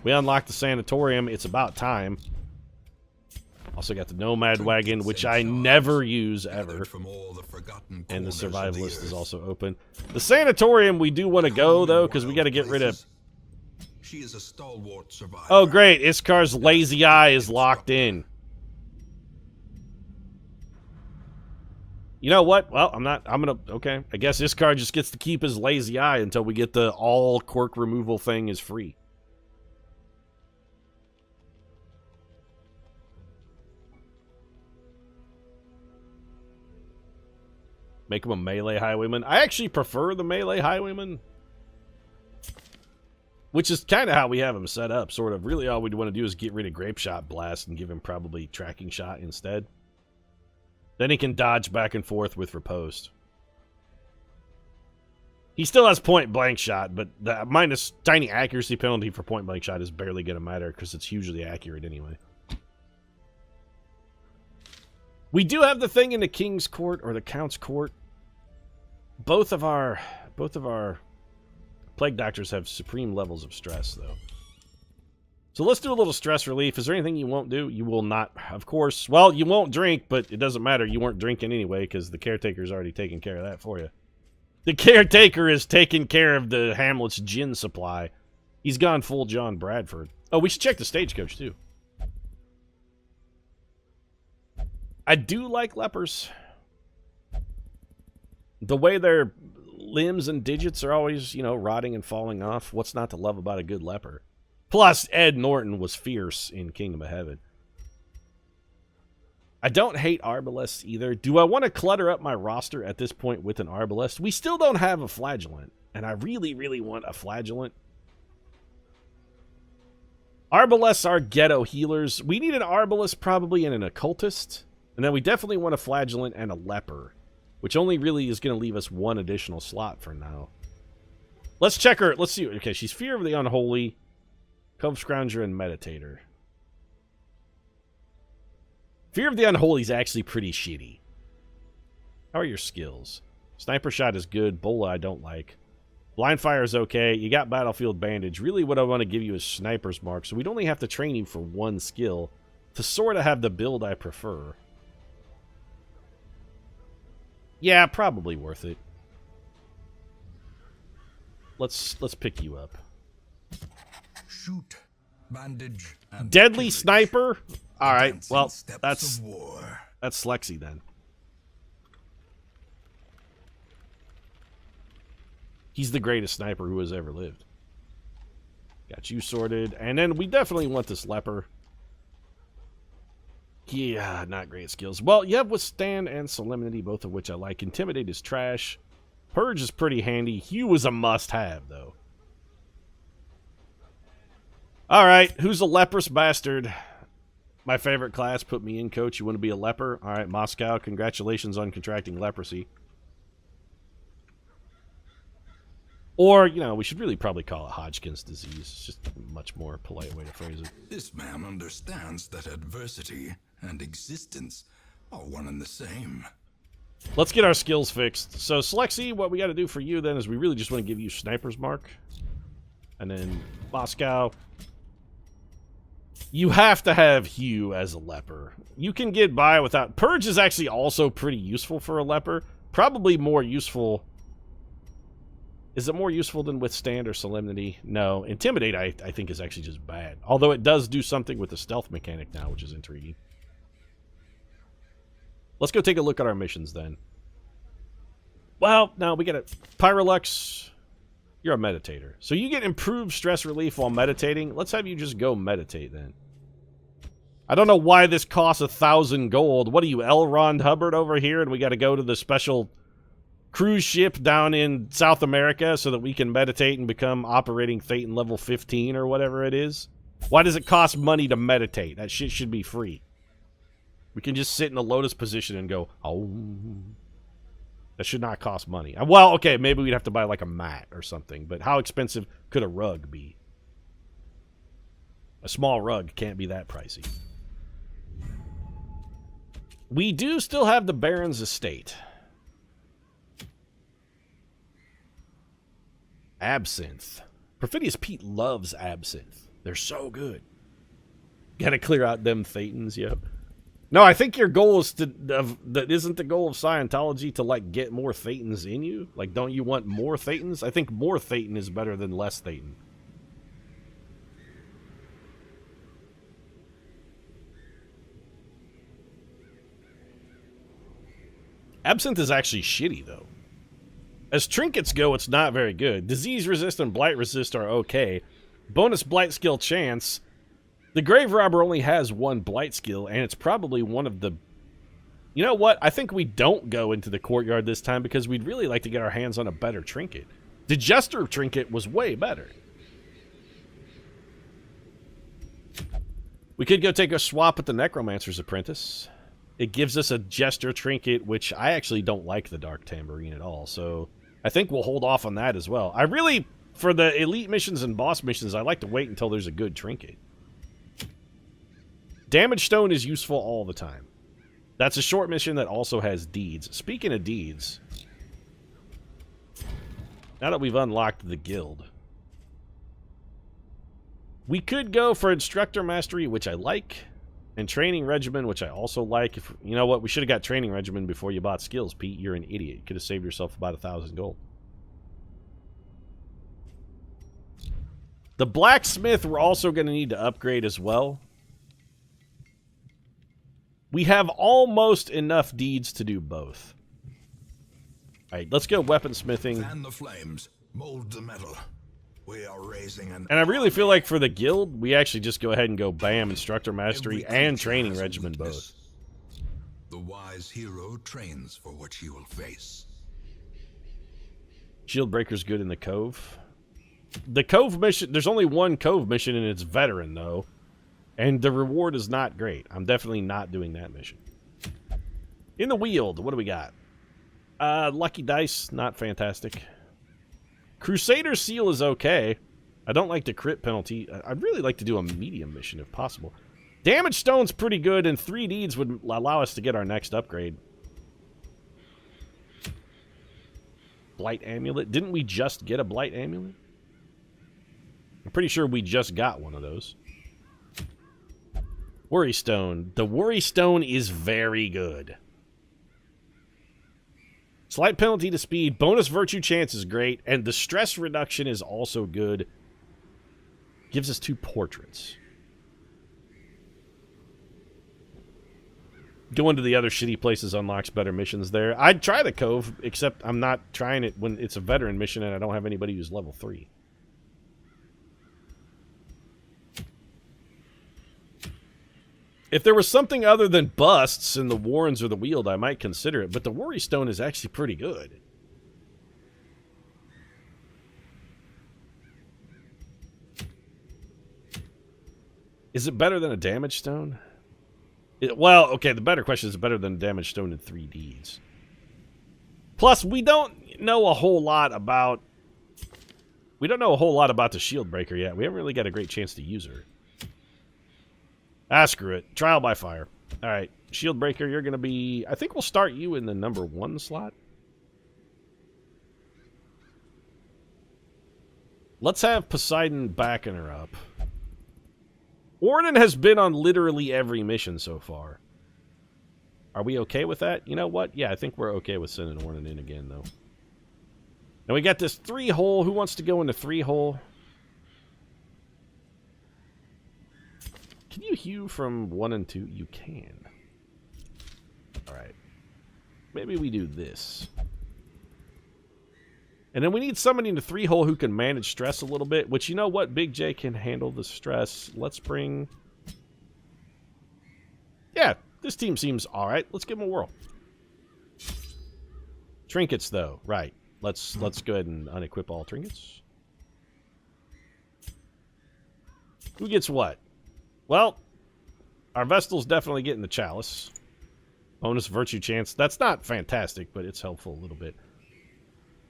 We unlocked the sanatorium. It's about time. Also got the nomad wagon, which I never use ever. And the survivalist is also open. The sanatorium we do want to go, though, because we got to get rid of... She is a stalwart survivor. Oh, great. Iskar's lazy eye is locked in. You know what? Well, I'm gonna... Okay. I guess Iskar just gets to keep his lazy eye until we get the all quirk removal thing is free. Make him a melee highwayman. I actually prefer the melee highwayman. Which is kind of how we have him set up, sort of. Really all we'd want to do is get rid of Grape Shot Blast and give him probably Tracking Shot instead. Then he can dodge back and forth with Riposte. He still has Point Blank Shot, but the minus tiny accuracy penalty for Point Blank Shot is barely going to matter because it's hugely accurate anyway. We do have the thing in the King's Court or the Count's Court. Both of our Plague Doctors have supreme levels of stress, though. So let's do a little stress relief. Is there anything you won't do? You will not, of course. Well, you won't drink, but it doesn't matter. You weren't drinking anyway because the caretaker's already taking care of that for you. The caretaker is taking care of the Hamlet's gin supply. He's gone full John Bradford. Oh, we should check the stagecoach, too. I do like lepers. The way their limbs and digits are always, you know, rotting and falling off. What's not to love about a good leper? Plus, Ed Norton was fierce in Kingdom of Heaven. I don't hate Arbalests either. Do I want to clutter up my roster at this point with an Arbalest? We still don't have a Flagellant, and I really, really want a Flagellant. Arbalests are ghetto healers. We need an Arbalest probably and an Occultist. And then we definitely want a Flagellant and a Leper, which only really is going to leave us one additional slot for now. Let's check her. Let's see. Okay, she's Fear of the Unholy, Cove Scrounger, and Meditator. Fear of the Unholy is actually pretty shitty. How are your skills? Sniper Shot is good. Bola I don't like. Blind Fire is okay. You got Battlefield Bandage. Really what I want to give you is Sniper's Mark, so we'd only have to train you for one skill to sort of have the build I prefer. Yeah, probably worth it. Let's pick you up. Shoot, bandage, and Deadly pillage. Sniper? Alright, well, Steps that's of war. Slexy then. He's the greatest sniper who has ever lived. Got you sorted. And then we definitely want this Leper. Yeah, not great skills. Well, you have Withstand and Solemnity, both of which I like. Intimidate is trash. Purge is pretty handy. Hue is a must-have, though. Alright, who's a leprous bastard? My favorite class, put me in, coach. You want to be a leper? Alright, Moscow, congratulations on contracting leprosy. Or, you know, we should really probably call it Hodgkin's disease. It's just a much more polite way to phrase it. This man understands that adversity and existence are one and the same. Let's get our skills fixed. So, Slexy, what we got to do for you then is we really just want to give you Sniper's Mark. And then Moscow. You have to have Hue as a leper. You can get by without... Purge is actually also pretty useful for a leper. Probably more useful... Is it more useful than Withstand or Solemnity? No. Intimidate, I think, is actually just bad. Although it does do something with the stealth mechanic now, which is intriguing. Let's go take a look at our missions, then. Well, no, we got a... Pyrolux, you're a meditator. So you get improved stress relief while meditating. Let's have you just go meditate, then. I don't know why this costs 1,000 gold. What are you, L. Ron Hubbard over here, and we got to go to the special... cruise ship down in South America so that we can meditate and become operating Thetan level 15 or whatever it is? Why does it cost money to meditate? That shit should be free. We can just sit in a lotus position and go, oh. That should not cost money. Well, okay, maybe we'd have to buy like a mat or something, but how expensive could a rug be? A small rug can't be that pricey. We do still have the Baron's estate. Absinthe. Perfidious Pete loves absinthe. They're so good. Gotta clear out them Thetans, yo. No, I think your goal is to... that isn't the goal of Scientology to, like, get more Thetans in you? Like, don't you want more Thetans? I think more Thetan is better than less Thetan. Absinthe is actually shitty, though. As trinkets go, it's not very good. Disease resist and blight resist are okay. Bonus blight skill chance. The Grave Robber only has one blight skill, and it's probably one of the... You know what? I think we don't go into the courtyard this time because we'd really like to get our hands on a better trinket. The Jester trinket was way better. We could go take a swap at the Necromancer's Apprentice. It gives us a Jester trinket, which I actually don't like the Dark Tambourine at all, so I think we'll hold off on that as well. I really, for the elite missions and boss missions, I like to wait until there's a good trinket. Damage Stone is useful all the time. That's a short mission that also has deeds. Speaking of deeds, now that we've unlocked the guild, we could go for Instructor Mastery, which I like, and Training Regimen, which I also like. If, you know what? We should have got Training Regimen before you bought skills, Pete. You're an idiot. You could have saved yourself about 1,000 gold. The Blacksmith we're also going to need to upgrade as well. We have almost enough deeds to do both. Alright, let's go weaponsmithing. Fan the flames, mold the metal. We are raising an... And I really feel like for the guild, we actually just go ahead and go bam, Instructor Mastery and Training Regimen both. The wise hero trains for what he will face. Shieldbreaker's good in the Cove. The Cove mission, there's only one Cove mission and it's Veteran, though. And the reward is not great. I'm definitely not doing that mission. In the Weald, what do we got? Lucky Dice, not fantastic. Crusader Seal is okay. I don't like the crit penalty. I'd really like to do a medium mission if possible. Damage Stone's pretty good, and 3 deeds would allow us to get our next upgrade. Blight Amulet. Didn't we just get a Blight Amulet? I'm pretty sure we just got one of those. Worry Stone. The Worry Stone is very good. Slight penalty to speed. Bonus virtue chance is great. And the stress reduction is also good. Gives us 2 portraits. Going to the other shitty places unlocks better missions there. I'd try the Cove, except I'm not trying it when it's a veteran mission and I don't have anybody who's level 3. If there was something other than busts in the Warrens or the Weald, I might consider it, but the Worry Stone is actually pretty good. Is it better than a Damage Stone? Well, okay, the better question is, it better than a Damage Stone in 3 deeds? Plus, we don't know a whole lot about... We don't know a whole lot about the Shieldbreaker yet. We haven't really got a great chance to use her. Ah, screw it. Trial by fire. Alright, Shieldbreaker, you're going to be... I think we'll start you in the number 1 slot. Let's have Poseidon backing her up. Ornan has been on literally every mission so far. Are we okay with that? You know what? Yeah, I think we're okay with sending Ornan in again, though. And we got this 3-hole. Who wants to go into 3-hole? Can you hew from 1 and 2? You can. Alright. Maybe we do this. And then we need somebody in the 3-hole who can manage stress a little bit, which, you know what? Big J can handle the stress. Let's bring... Yeah, this team seems alright. Let's give them a whirl. Trinkets, though. Right. Let's go ahead and unequip all trinkets. Who gets what? Well, our Vestal's definitely getting the Chalice. Bonus Virtue Chance. That's not fantastic, but it's helpful a little bit.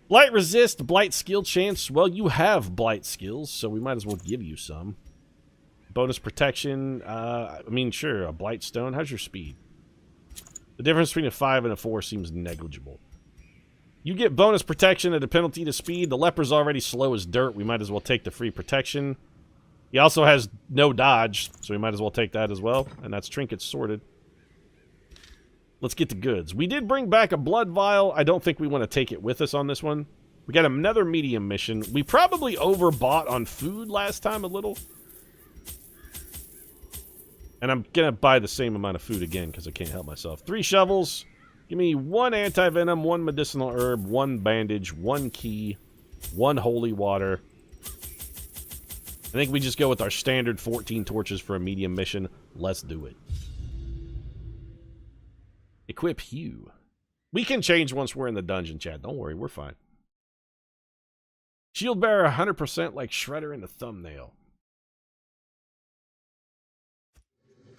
Blight Resist, Blight Skill Chance. Well, you have Blight skills, so we might as well give you some. Bonus Protection. I mean, sure, a Blight Stone. How's your speed? The difference between a 5 and a 4 seems negligible. You get bonus protection at a penalty to speed. The Leper's already slow as dirt. We might as well take the free protection. He also has no dodge, so we might as well take that as well. And that's trinkets sorted. Let's get the goods. We did bring back a blood vial. I don't think we want to take it with us on this one. We got another medium mission. We probably overbought on food last time a little. And I'm going to buy the same amount of food again because I can't help myself. 3 shovels. Give me 1 anti-venom, 1 medicinal herb, 1 bandage, 1 key, 1 holy water. I think we just go with our standard 14 torches for a medium mission. Let's do it. Equip Hue. We can change once we're in the dungeon, Chad. Don't worry, we're fine. Shield bearer 100% like Shredder in the thumbnail.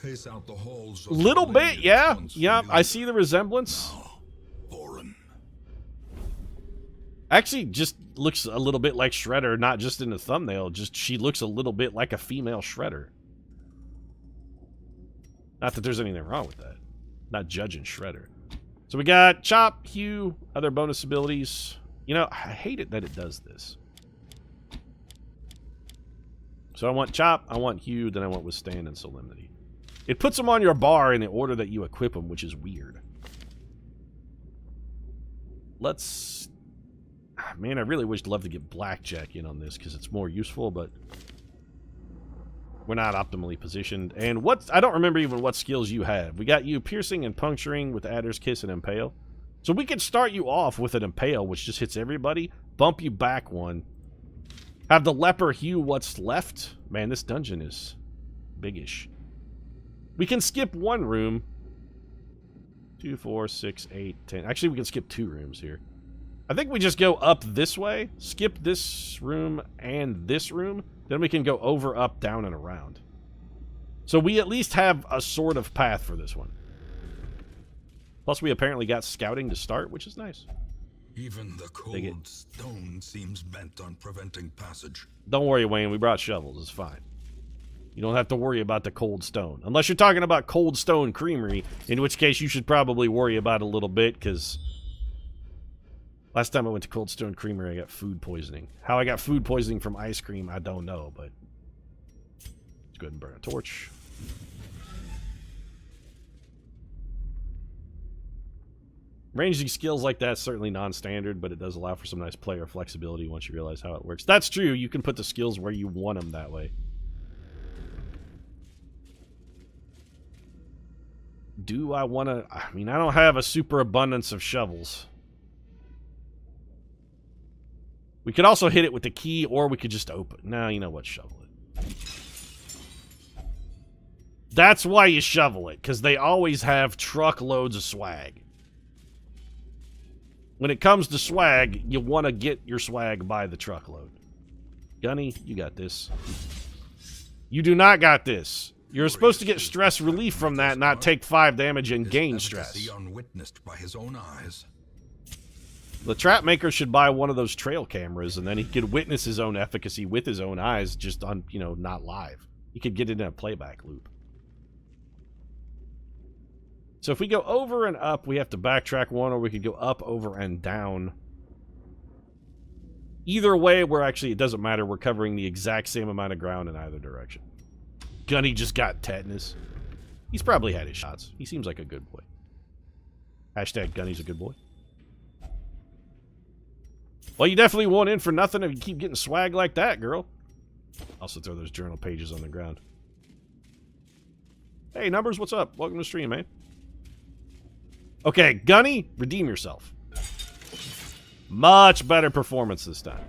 Pace out the halls. Little bit, yeah. Yeah, I see the resemblance. Actually, just looks a little bit like Shredder, not just in the thumbnail. Just she looks a little bit like a female Shredder. Not that there's anything wrong with that. Not judging Shredder. So we got Chop, Hue, other bonus abilities. You know, I hate it that it does this. So I want Chop, I want Hue, then I want Withstand and Solemnity. It puts them on your bar in the order that you equip them, which is weird. Let's... Man, I really would love to get Blackjack in on this because it's more useful, but we're not optimally positioned. And what... I don't remember even what skills you have. We got you Piercing and Puncturing with Adder's Kiss and Impale. So we could start you off with an Impale, which just hits everybody, bump you back 1. Have the Leper Hue what's left. Man, this dungeon is biggish. We can skip 1 room. 2, 4, 6, 8, 10. Actually, we can skip 2 rooms here. I think we just go up this way, skip this room and this room, then we can go over, up, down, and around. So we at least have a sort of path for this one. Plus, we apparently got scouting to start, which is nice. Even the cold stone seems bent on preventing passage. Don't worry, Wayne. We brought shovels. It's fine. You don't have to worry about the cold stone. Unless you're talking about Cold Stone Creamery, in which case you should probably worry about it a little bit, because last time I went to Cold Stone Creamery, I got food poisoning. How I got food poisoning from ice cream, I don't know, but let's go ahead and burn a torch. Ranging skills like that's certainly non-standard, but it does allow for some nice player flexibility once you realize how it works. That's true. You can put the skills where you want them that way. Do I want to... I mean, I don't have a super abundance of shovels. We could also hit it with the key, or we could just open... Nah, you know what? Shovel it. That's why you shovel it, because they always have truckloads of swag. When it comes to swag, you want to get your swag by the truckload. Gunny, you got this. You do not got this. You're supposed to get stress relief from that, not take 5 damage and gain stress. Unwitnessed by his own eyes. The trap maker should buy one of those trail cameras, and then he could witness his own efficacy with his own eyes, just on, you know, not live. He could get it in a playback loop. So if we go over and up, we have to backtrack 1, or we could go up, over, and down. Either way, it doesn't matter. We're covering the exact same amount of ground in either direction. Gunny just got tetanus. He's probably had his shots. He seems like a good boy. Hashtag Gunny's a good boy. Well, you definitely won't in for nothing if you keep getting swag like that, girl. Also throw those journal pages on the ground. Hey, Numbers, what's up? Welcome to the stream, man. Okay, Gunny, redeem yourself. Much better performance this time.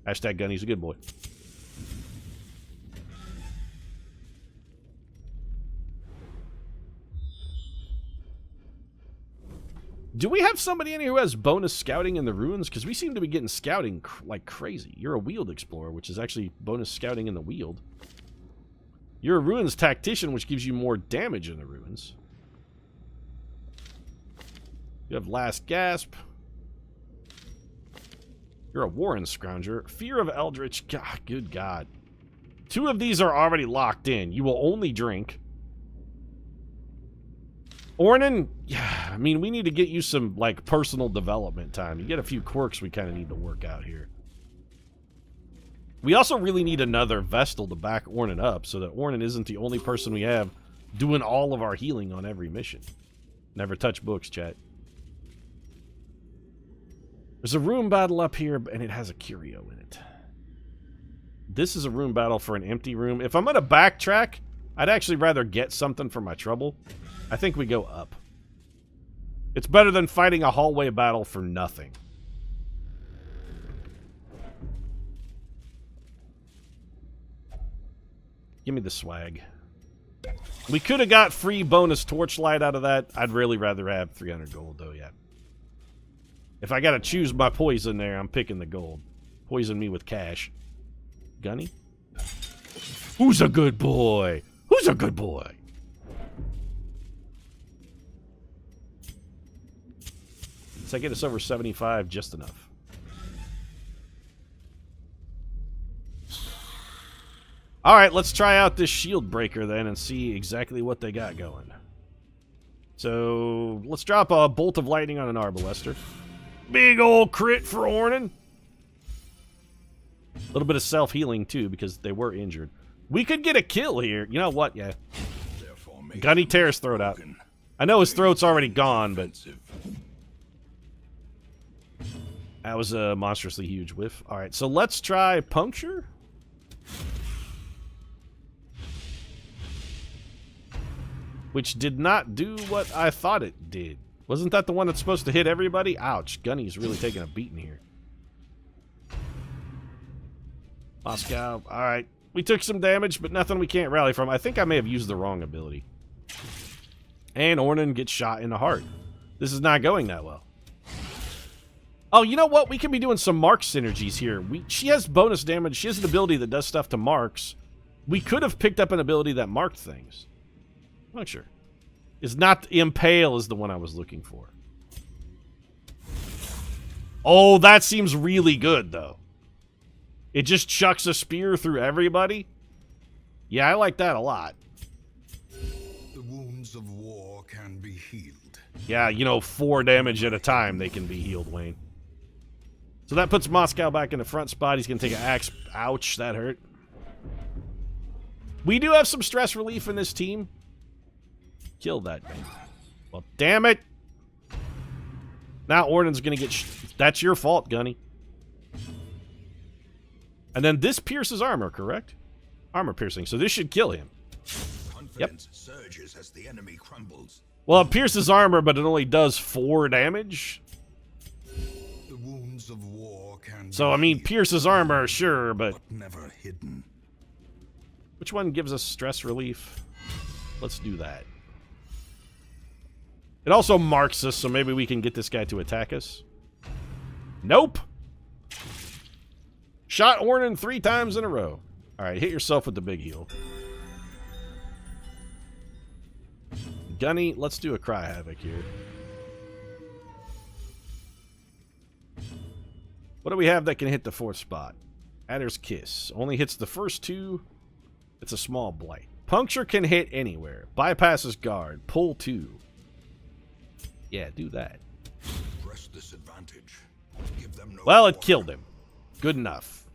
Hashtag Gunny's a good boy. Do we have somebody in here who has bonus scouting in the ruins? Because we seem to be getting scouting like crazy. You're a Wield Explorer, which is actually bonus scouting in the Wield. You're a Ruins Tactician, which gives you more damage in the ruins. You have Last Gasp. You're a Warren Scrounger. Fear of Eldritch. God, good God. 2 of these are already locked in. You will only drink. Ornan, yeah, I mean, we need to get you some, like, personal development time. You get a few quirks we kind of need to work out here. We also really need another Vestal to back Ornan up so that Ornan isn't the only person we have doing all of our healing on every mission. Never touch books, chat. There's a room battle up here, and it has a curio in it. This is a room battle for an empty room. If I'm going to backtrack, I'd actually rather get something for my trouble. I think we go up. It's better than fighting a hallway battle for nothing. Give me the swag. We could have got free bonus torchlight out of that. I'd really rather have 300 gold, though, yeah. If I gotta choose my poison there, I'm picking the gold. Poison me with cash. Gunny? Who's a good boy? Who's a good boy? Does that get us over 75? Just enough. Alright, let's try out this Shieldbreaker then and see exactly what they got going. So, let's drop a bolt of lightning on an Arbalester. Big old crit for Ornan. A little bit of self-healing too, because they were injured. We could get a kill here. You know what? Yeah. Gunny tear his throat out. I know his throat's already gone, but... that was a monstrously huge whiff. Alright, so let's try Puncture. Which did not do what I thought it did. Wasn't that the one that's supposed to hit everybody? Ouch, Gunny's really taking a beating here. Moscow, alright. We took some damage, but nothing we can't rally from. I think I may have used the wrong ability. And Ornan gets shot in the heart. This is not going that well. Oh, you know what? We could be doing some Mark synergies here. She has bonus damage. She has an ability that does stuff to marks. We could have picked up an ability that marked things. Puncture. Is not Impale is the one I was looking for. Oh, that seems really good, though. It just chucks a spear through everybody. Yeah, I like that a lot. The wounds of war can be healed. Yeah, you know, 4 damage at a time they can be healed, Wayne. So that puts Moscow back in the front spot. He's going to take an axe. Ouch, that hurt. We do have some stress relief in this team. Kill that thing. Well, damn it. Now Ornan's going to get... that's your fault, Gunny. And then this pierces armor, correct? Armor piercing. So this should kill him. Confidence surges as the enemy crumbles. Well, it pierces armor, but it only does 4 damage. The wounds of war can so, I mean, pierces armor, sure, but never hidden. Which one gives us stress relief? Let's do that. It also marks us, so maybe we can get this guy to attack us. Nope. Shot Ornan 3 times in a row. Alright, hit yourself with the big heal. Gunny, let's do a Cry Havoc here. What do we have that can hit the 4th spot? Adder's Kiss. Only hits the first 2. It's a small blight. Puncture can hit anywhere. Bypasses guard. Pull 2. Yeah, do that. Press this advantage. Give them no well, it killed him. Good enough.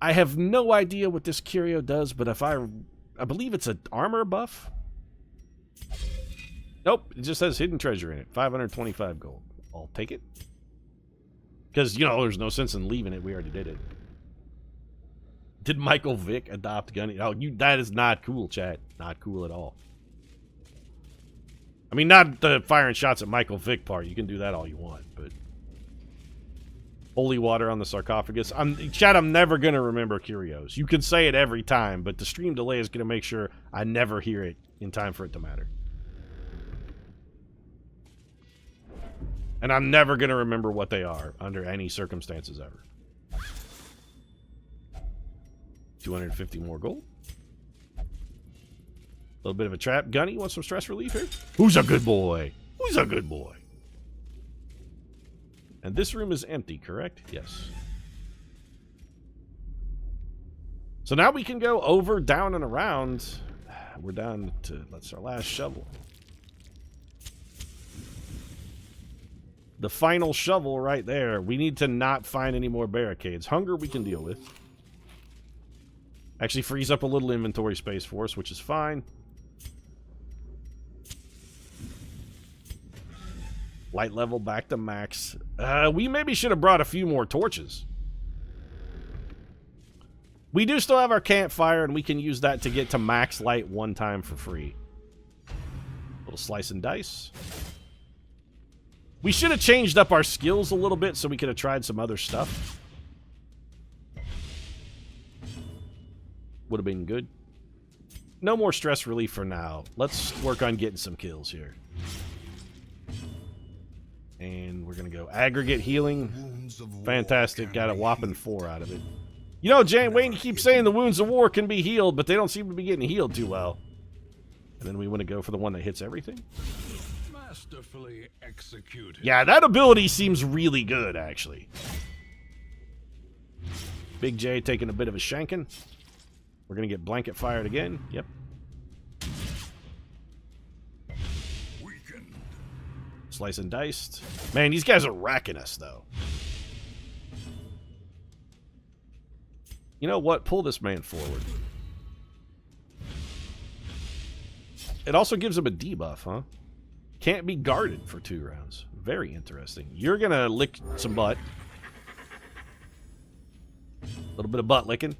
I have no idea what this curio does, but if I believe it's an armor buff. Nope, it just has hidden treasure in it. 525 gold. I'll take it. Because, you know, there's no sense in leaving it. We already did it. Did Michael Vick adopt Gunny? Oh, that is not cool, chat. Not cool at all. I mean, not the firing shots at Michael Vick part. You can do that all you want, but... Holy water on the sarcophagus. Chat, I'm never going to remember curios. You can say it every time, but the stream delay is going to make sure I never hear it in time for it to matter. And I'm never going to remember what they are under any circumstances ever. 250 more gold. A little bit of a trap. Gunny, you want some stress relief here? Who's a good boy? Who's a good boy? And this room is empty, correct? Yes. So now we can go over, down, and around. We're down to, that's our last shovel. The final shovel right there. We need to not find any more barricades. Hunger we can deal with. Actually frees up a little inventory space for us, which is fine. Light level back to max. We maybe should have brought a few more torches. We do still have our campfire, and we can use that to get to max light one time for free. Little slice and dice. We should have changed up our skills a little bit so we could have tried some other stuff. Would have been good. No more stress relief for now. Let's work on getting some kills here. And we're going to go aggregate healing. Fantastic. Got a whopping 4 out of it. You know, Jane, Wayne keeps saying the wounds of war can be healed, but they don't seem to be getting healed too well. And then we want to go for the one that hits everything. Masterfully executed. Yeah, that ability seems really good, actually. Big J taking a bit of a shanking. We're going to get blanket fired again. Yep. Weakened. Slice and diced. Man, these guys are racking us, though. You know what? Pull this man forward. It also gives him a debuff, huh? Can't be guarded for 2 rounds. Very interesting. You're going to lick some butt. A little bit of butt licking.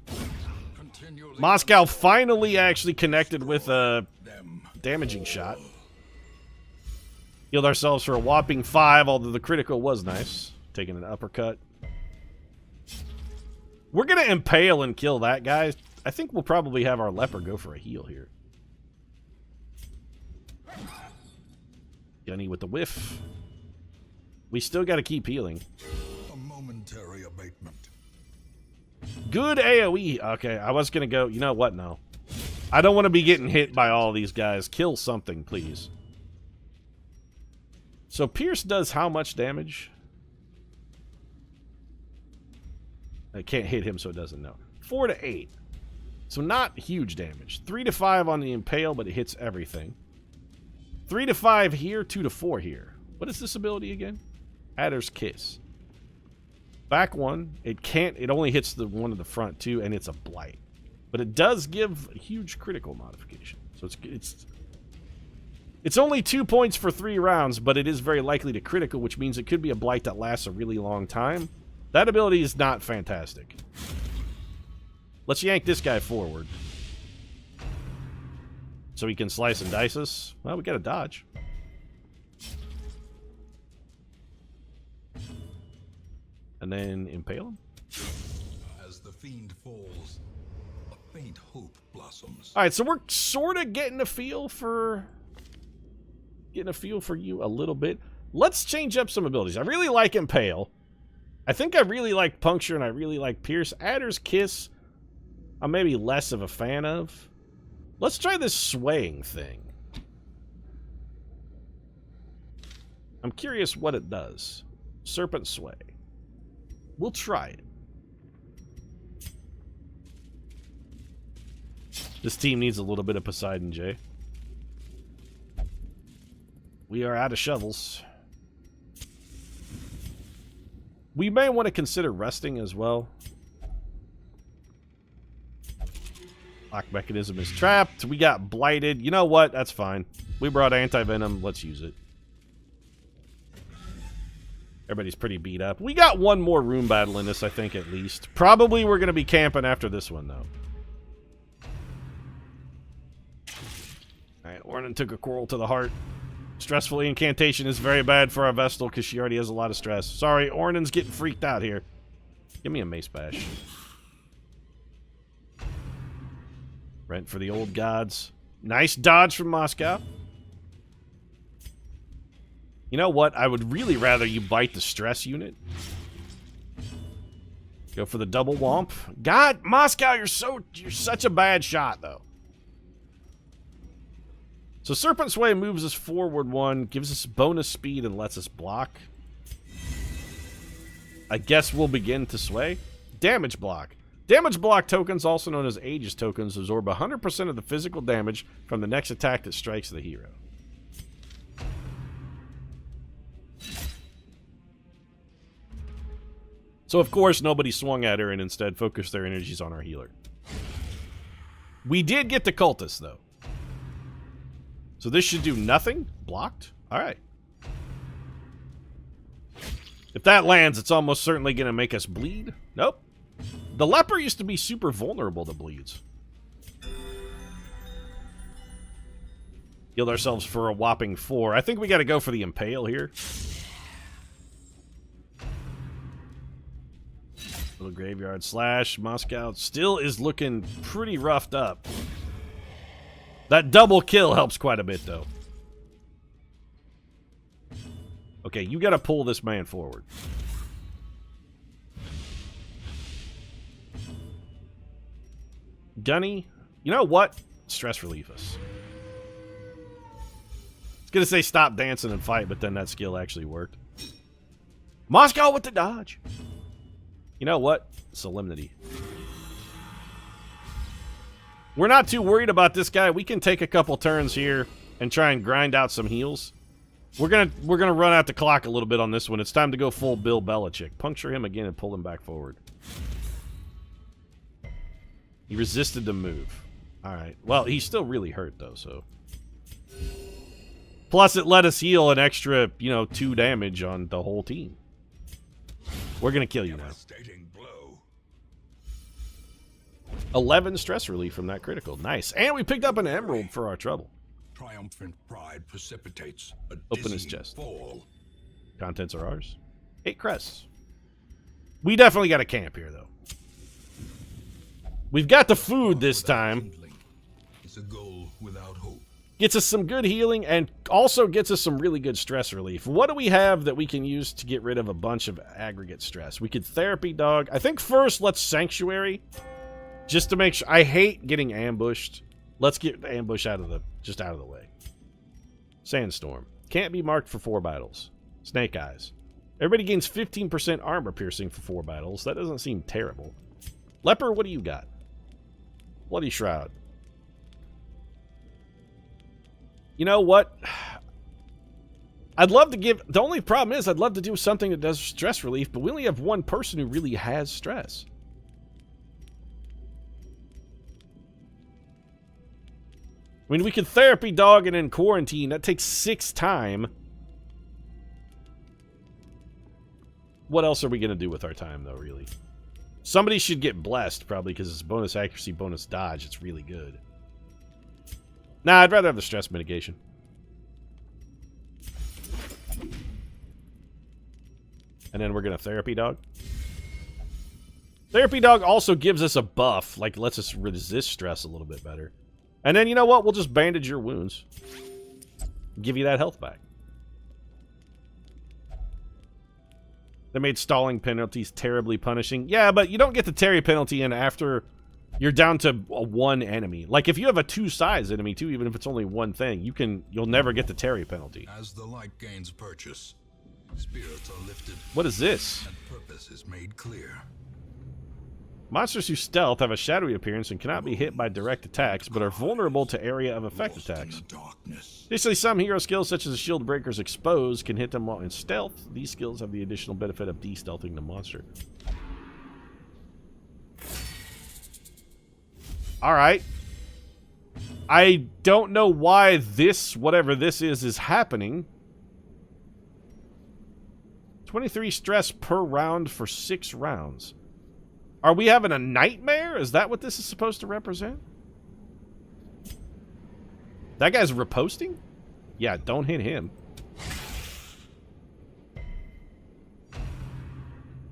Moscow finally actually connected with a damaging shot. Healed ourselves for a whopping 5, although the critical was nice. Taking an uppercut. We're going to impale and kill that guy. I think we'll probably have our leper go for a heal here. Gunny with the whiff. We still got to keep healing. A momentary abatement. Good AoE. Okay, I was going to go... You know what? No. I don't want to be getting hit by all these guys. Kill something, please. So Pierce does how much damage? I can't hit him, so it doesn't know. 4 to 8. So not huge damage. 3 to 5 on the impale, but it hits everything. 3 to 5 here, 2 to 4 here. What is this ability again? Adder's Kiss. Back 1. It only hits the one in the front too, and it's a blight. But it does give a huge critical modification. So it's only 2 points for 3 rounds, but it is very likely to critical, which means it could be a blight that lasts a really long time. That ability is not fantastic. Let's yank this guy forward. So he can slice and dice us. Well, we got to dodge. And then impale him. As the fiend falls, a faint hope blossoms. All right, so we're sort of getting a feel for you a little bit. Let's change up some abilities. I really like impale. I think I really like puncture, and I really like pierce. Adder's Kiss, I'm maybe less of a fan of. Let's try this swaying thing. I'm curious what it does. Serpent Sway. We'll try it. This team needs a little bit of Poseidon, Jay. We are out of shovels. We may want to consider resting as well. Lock mechanism is trapped. We got blighted. You know what? That's fine. We brought anti-venom. Let's use it. Everybody's pretty beat up. We got one more room battle in this, I think, at least. Probably we're going to be camping after this one, though. Alright, Ornan took a quarrel to the heart. Stressful incantation is very bad for our Vestal because she already has a lot of stress. Sorry, Ornan's getting freaked out here. Give me a mace bash. Rent for the old gods. Nice dodge from Moscow. You know what? I would really rather you bite the stress unit. Go for the double womp. God, Moscow, you're such a bad shot, though. So Serpent Sway moves us forward 1, gives us bonus speed, and lets us block. I guess we'll begin to sway. Damage block. Damage block tokens, also known as Aegis tokens, absorb 100% of the physical damage from the next attack that strikes the hero. So, of course, nobody swung at her and instead focused their energies on our healer. We did get the cultist, though. So this should do nothing? Blocked? Alright. If that lands, it's almost certainly going to make us bleed. Nope. The leper used to be super vulnerable to bleeds. Healed ourselves for a whopping 4. I think we got to go for the impale here. Little graveyard slash. Moscow still is looking pretty roughed up. That double kill helps quite a bit, though. Okay, you got to pull this man forward. Gunny, you know what? Stress relief us. I was gonna say stop dancing and fight, but then that skill actually worked. Moscow with the dodge. You know what? Solemnity. We're not too worried about this guy. We can take a couple turns here and try and grind out some heals. We're gonna run out the clock a little bit on this one. It's time to go full Bill Belichick. Puncture him again and pull him back forward. He resisted the move. Alright. Well, he's still really hurt, though, so... Plus, it let us heal an extra, 2 damage on the whole team. We're gonna kill you now. 11 stress relief from that critical. Nice. And we picked up an emerald for our trouble. Triumphant pride precipitates a Open his chest. fall. Contents are ours. 8 crests. We definitely got a camp here, though. We've got the food this time. It's a goal without hope. Gets us some good healing and also gets us some really good stress relief. What do we have that we can use to get rid of a bunch of aggregate stress? We could therapy dog. I think first let's sanctuary. Just to make sure. I hate getting ambushed. Let's get the ambush out of the way. Sandstorm. Can't be marked for 4 battles. Snake eyes. Everybody gains 15% armor piercing for 4 battles. That doesn't seem terrible. Leper, what do you got? Bloody Shroud. You know what? I'd love to give... The only problem is I'd love to do something that does stress relief, but we only have one person who really has stress. I mean, we could therapy dog and then quarantine. That takes 6 time. What else are we going to do with our time, though, really? Somebody should get blessed, probably, because it's bonus accuracy, bonus dodge. It's really good. Nah, I'd rather have the stress mitigation. And then we're going to therapy dog. Therapy dog also gives us a buff. Like, lets us resist stress a little bit better. And then, you know what? We'll just bandage your wounds. Give you that health back. They made stalling penalties terribly punishing. Yeah, but you don't get the Terry penalty in after you're down to a 1 enemy. Like, if you have a 2-size enemy, too, even if it's only 1 thing, you'll never get the Terry penalty. As the light gains purchase, spirits are lifted. What is this? And purpose is made clear. Monsters who stealth have a shadowy appearance and cannot be hit by direct attacks, but are vulnerable to area of effect attacks. Additionally, some hero skills, such as the Shieldbreaker's Expose, can hit them while in stealth. These skills have the additional benefit of de-stealthing the monster. Alright. I don't know why this, whatever this is happening. 23 stress per round for 6 rounds. Are we having a nightmare? Is that what this is supposed to represent? That guy's riposting? Yeah, don't hit him.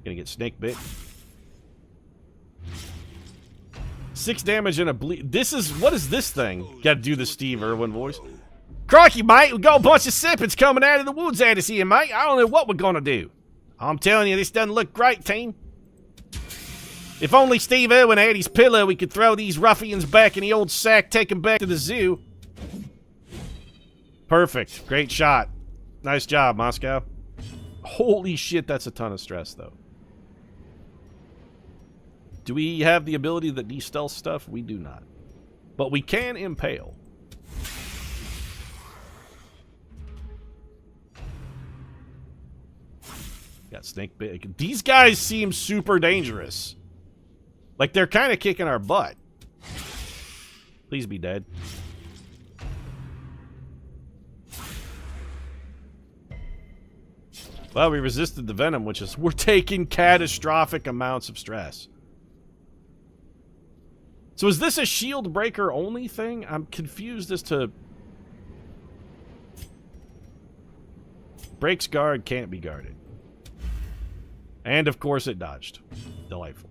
Gonna get snake bit. 6 damage and a bleed. What is this thing? Gotta do the Steve Irwin voice. Crikey, mate, we got a bunch of serpents coming out of the woods at us here, mate. I don't know what we're gonna do. I'm telling you, this doesn't look great, team. If only Steve Irwin had his pillow, we could throw these ruffians back in the old sack, take them back to the zoo. Perfect. Great shot. Nice job, Moscow. Holy shit, that's a ton of stress, though. Do we have the ability that de-stealth stuff? We do not. But we can impale. Got snake bit. These guys seem super dangerous. Like, they're kind of kicking our butt. Please be dead. Well, we resisted the venom, which is... We're taking catastrophic amounts of stress. So is this a Shieldbreaker only thing? I'm confused as to... Breaks guard, can't be guarded. And, of course, it dodged. Delightful.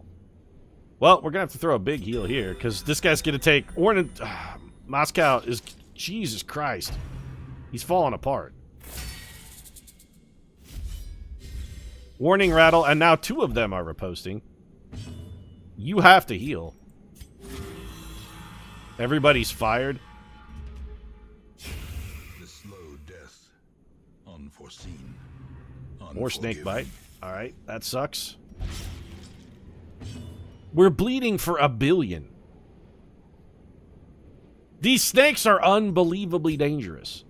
Well, we're going to have to throw a big heal here, because this guy's going to take... Moscow is... Jesus Christ. He's falling apart. Warning rattle, and now 2 of them are riposting. You have to heal. Everybody's fired. The slow death. Unforeseen. More snake bite. Alright, that sucks. We're bleeding for 1 billion. These snakes are unbelievably dangerous.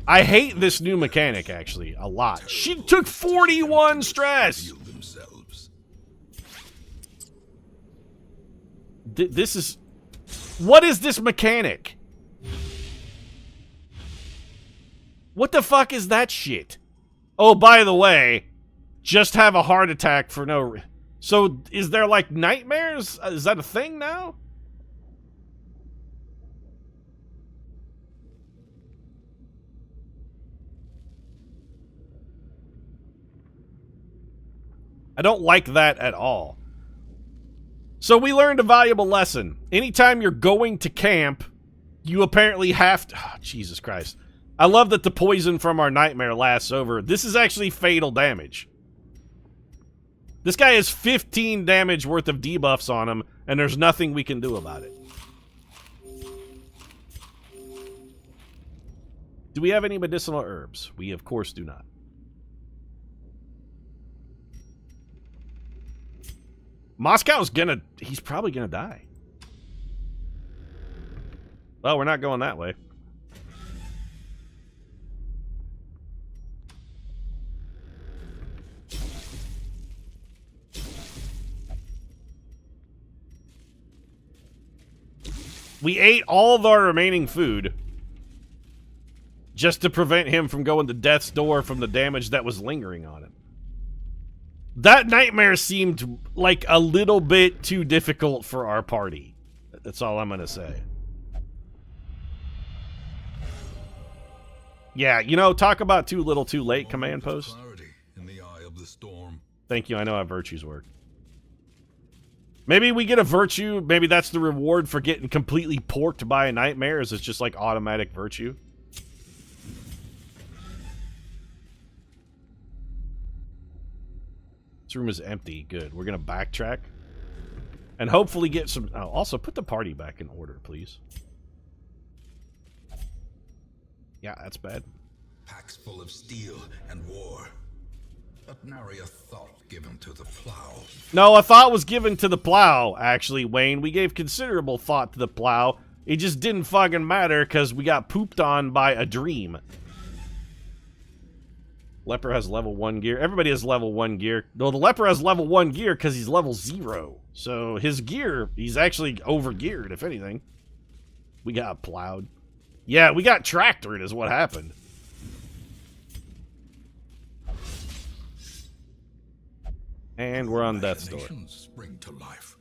I hate this new mechanic, actually, a lot. She took 41 stress! This is... What is this mechanic? What the fuck is that shit? Oh, by the way, just have a heart attack for no... So, is there, like, nightmares? Is that a thing now? I don't like that at all. So we learned a valuable lesson. Anytime you're going to camp, you apparently have to... Oh, Jesus Christ. I love that the poison from our nightmare lasts over. This is actually fatal damage. This guy has 15 damage worth of debuffs on him, and there's nothing we can do about it. Do we have any medicinal herbs? We, of course, do not. Moscow's gonna... He's probably gonna die. Well, we're not going that way. We ate all of our remaining food just to prevent him from going to death's door from the damage that was lingering on him. That nightmare seemed like a little bit too difficult for our party. That's all I'm gonna say. Yeah, you know, talk about too little too late, command post. In the eye of the storm. Thank you, I know how virtues work. Maybe we get a virtue, maybe that's the reward for getting completely porked by a nightmare, is it's just like automatic virtue. This room is empty. Good. We're going to backtrack. And hopefully get some... Oh, also, put the party back in order, please. Yeah, that's bad. Packs full of steel and war. But nary a thought given to the plow. No, a thought was given to the plow, actually, Wayne. We gave considerable thought to the plow. It just didn't fucking matter because we got pooped on by a dream. Leper has level 1 gear. Everybody has level 1 gear. No, the leper has level 1 gear because he's level 0. So his gear, he's actually over-geared, if anything. We got plowed. Yeah, we got tractored is what happened. And we're on death's door. Spring to life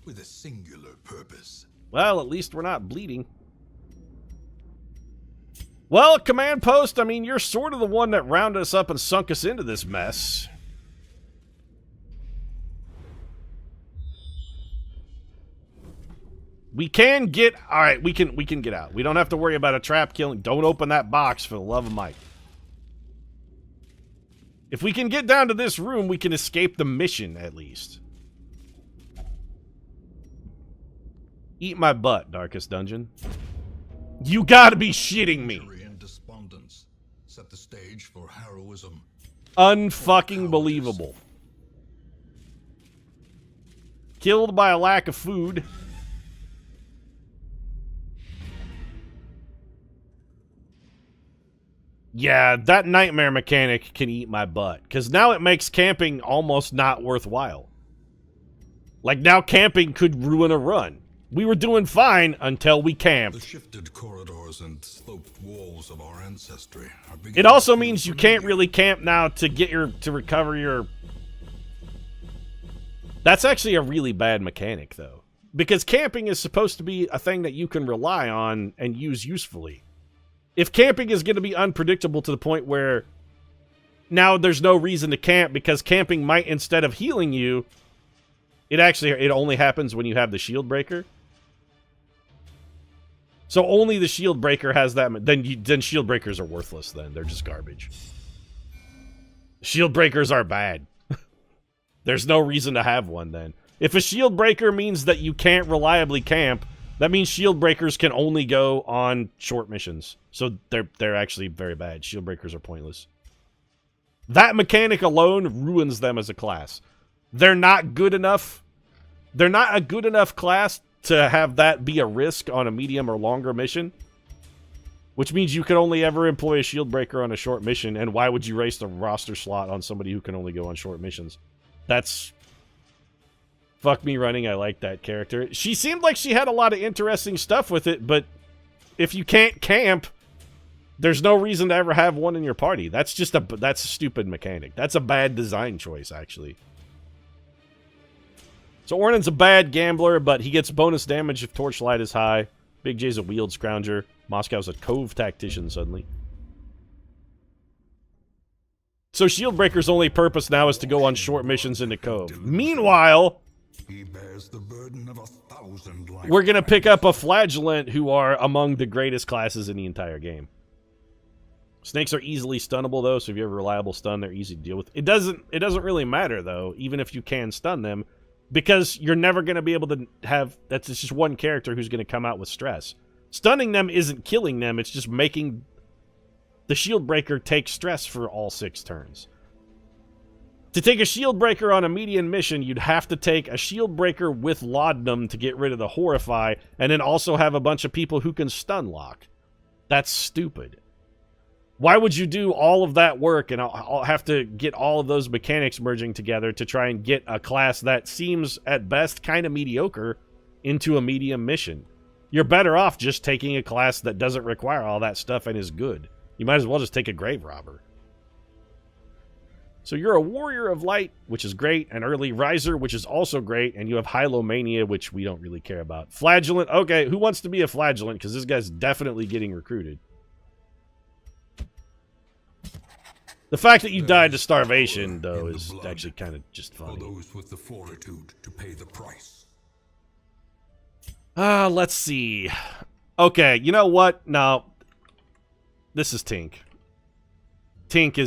with a singular purpose. Well, at least we're not bleeding. Well, command post, I mean, you're sort of the one that rounded us up and sunk us into this mess. We can get... Alright, we can get out. We don't have to worry about a trap killing. Don't open that box for the love of Mike. If we can get down to this room, we can escape the mission, at least. Eat my butt, Darkest Dungeon. You gotta be shitting me. Set the stage for heroism. Unfucking believable. Killed by a lack of food. Yeah, that nightmare mechanic can eat my butt. Because now it makes camping almost not worthwhile. Like, now camping could ruin a run. We were doing fine until we The camped. shifted corridors and sloped walls of our ancestry are beginning It also to feel means you can't familiar. really camp now to recover your... That's actually a really bad mechanic, though. Because camping is supposed to be a thing that you can rely on and use usefully. If camping is going to be unpredictable to the point where now there's no reason to camp because camping might, instead of healing you, it only happens when you have the Shieldbreaker. So only the Shieldbreaker has that. Then Shieldbreakers are worthless then. They're just garbage. Shieldbreakers are bad. There's no reason to have one then. If a Shieldbreaker means that you can't reliably camp, that means Shieldbreakers can only go on short missions. So they're actually very bad. Shieldbreakers are pointless. That mechanic alone ruins them as a class. They're not good enough. They're not a good enough class to have that be a risk on a medium or longer mission. Which means you can only ever employ a Shieldbreaker on a short mission, and why would you waste a roster slot on somebody who can only go on short missions? That's... Fuck me running, I like that character. She seemed like she had a lot of interesting stuff with it, but if you can't camp, there's no reason to ever have one in your party. That's a stupid mechanic. That's a bad design choice, actually. So Ornan's a bad gambler, but he gets bonus damage if Torchlight is high. Big J's a Wield Scrounger. Moscow's a Cove Tactician, suddenly. So Shieldbreaker's only purpose now is to go on short missions into Cove. Meanwhile... He bears the burden of 1,000 lives. We're going to pick up a Flagellant who are among the greatest classes in the entire game. Snakes are easily stunnable, though, so if you have a reliable stun, they're easy to deal with. It doesn't really matter, though, even if you can stun them, because you're never going to be able to have... That's just one character who's going to come out with stress. Stunning them isn't killing them, it's just making the Shieldbreaker take stress for all 6 turns. To take a Shieldbreaker on a median mission, you'd have to take a Shieldbreaker with Laudanum to get rid of the Horrify, and then also have a bunch of people who can stun lock. That's stupid. Why would you do all of that work and I'll have to get all of those mechanics merging together to try and get a class that seems, at best, kind of mediocre into a medium mission? You're better off just taking a class that doesn't require all that stuff and is good. You might as well just take a Grave Robber. So you're a Warrior of Light, which is great, an Early Riser, which is also great, and you have Hylomania, which we don't really care about. Flagellant, okay, who wants to be a Flagellant? Because this guy's definitely getting recruited. The fact that you died to starvation, though, is actually kind of just For funny. those with the fortitude to pay the price. Let's see. Okay, you know what? No. This is Tink. Tink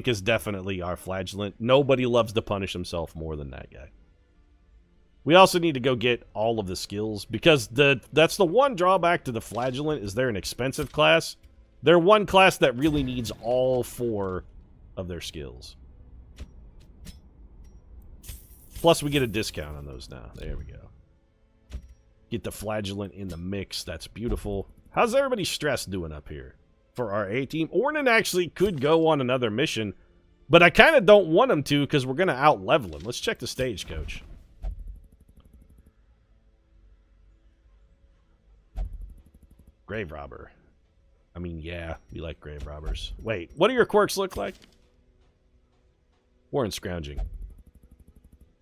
is definitely our Flagellant. Nobody loves to punish himself more than that guy. We also need to go get all of the skills, because that's the one drawback to the Flagellant, is they're an expensive class. They're one class that really needs all 4 of their skills. Plus, we get a discount on those now. There we go. Get the Flagellant in the mix. That's beautiful. How's everybody's stress doing up here for our A team? Ornan actually could go on another mission, but I kind of don't want him to because we're going to out-level him. Let's check the stagecoach. Grave Robber. I mean, yeah, we like Grave Robbers. Wait, what do your quirks look like? Warren Scrounging.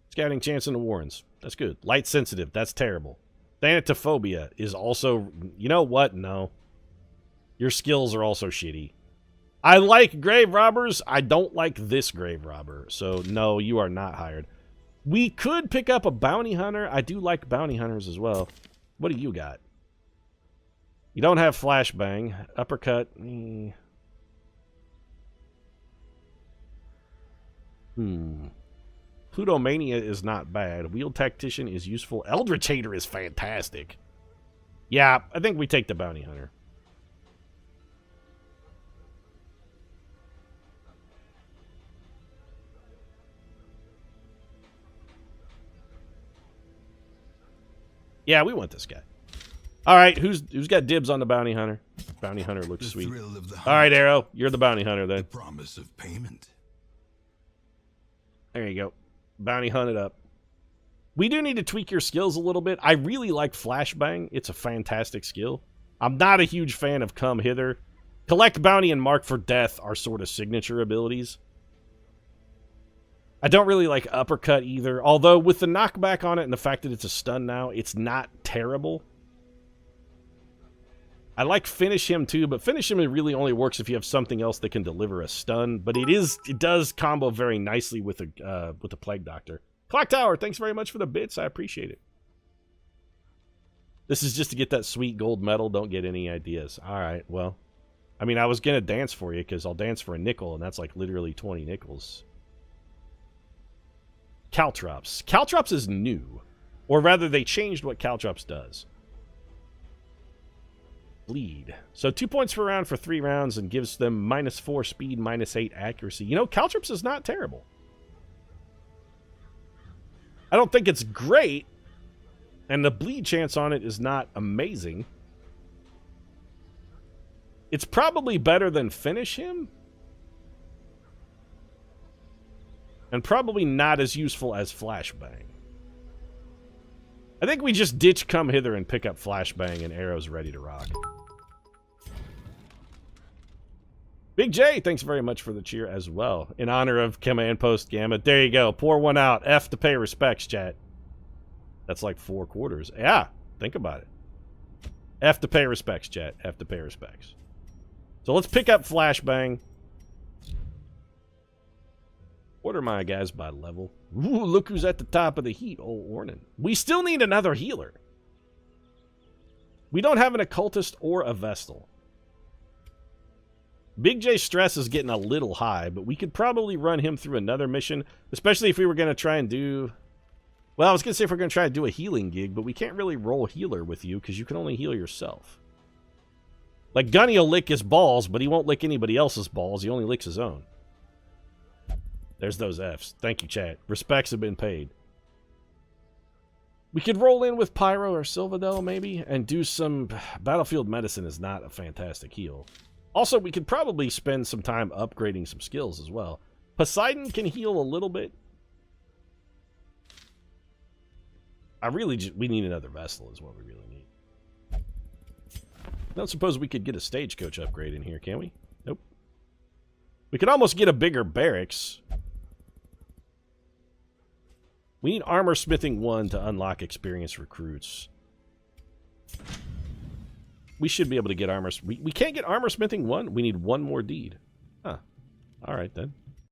Scouting chance into Warrens. That's good. Light Sensitive. That's terrible. Thanatophobia is also... You know what? No. Your skills are also shitty. I like Grave Robbers. I don't like this Grave Robber. So, no, you are not hired. We could pick up a Bounty Hunter. I do like Bounty Hunters as well. What do you got? You don't have Flashbang. Uppercut. Plutomania is not bad. Wield Tactician is useful. Eldritch Hater is fantastic. Yeah, I think we take the Bounty Hunter. Yeah, we want this guy. All right, who's got dibs on the bounty hunter? Bounty hunter looks The sweet. thrill of the All right, hunt, Arrow, you're the bounty hunter the then. promise of payment. There you go. Bounty hunted up. We do need to tweak your skills a little bit. I really like Flashbang. It's a fantastic skill. I'm not a huge fan of Come Hither. Collect Bounty and Mark for Death are sort of signature abilities. I don't really like Uppercut either, although with the knockback on it and the fact that it's a stun now, it's not terrible. I like Finish Him too, but Finish Him really only works if you have something else that can deliver a stun, but it does combo very nicely with the Plague Doctor. Clock Tower, thanks very much for the bits. I appreciate it. This is just to get that sweet gold medal. Don't get any ideas. All right, well, I mean, I was going to dance for you because I'll dance for a nickel, and that's like literally 20 nickels. Caltrops. Caltrops is new. Or rather, they changed what Caltrops does. Bleed. So 2 points per round for 3 rounds and gives them -4 speed, -8 accuracy. You know, Caltrops is not terrible. I don't think it's great, and the bleed chance on it is not amazing. It's probably better than Finish Him, and probably not as useful as Flashbang. I think we just ditch Come Hither and pick up Flashbang, and Arrow's ready to rock. Big J, thanks very much for the cheer as well. In honor of Command Post Gamma. There you go. Pour one out. F to pay respects, chat. That's like 4 quarters. Yeah, think about it. F to pay respects, chat. F to pay respects. So let's pick up Flashbang. Order my guys by level. Ooh, look who's at the top of the heat. Oh, Ornan. We still need another healer. We don't have an occultist or a Vestal. Big J stress is getting a little high, but we could probably run him through another mission, especially if we were going to try and do... Well, I was going to say if we're going to try and do a healing gig, but we can't really roll healer with you because you can only heal yourself. Like, Gunny will lick his balls, but he won't lick anybody else's balls. He only licks his own. There's those Fs. Thank you, chat. Respects have been paid. We could roll in with Pyro or Silvadel, maybe, and do some... Battlefield Medicine is not a fantastic heal. Also, we could probably spend some time upgrading some skills as well. Poseidon can heal a little bit. We need another Vestal is what we really need. I don't suppose we could get a stagecoach upgrade in here, can we? Nope. We could almost get a bigger barracks. We need Armor Smithing 1 to unlock experienced recruits. We should be able to get armor... We can't get Armor Smithing 1? We need 1 more deed. Huh. Alright then.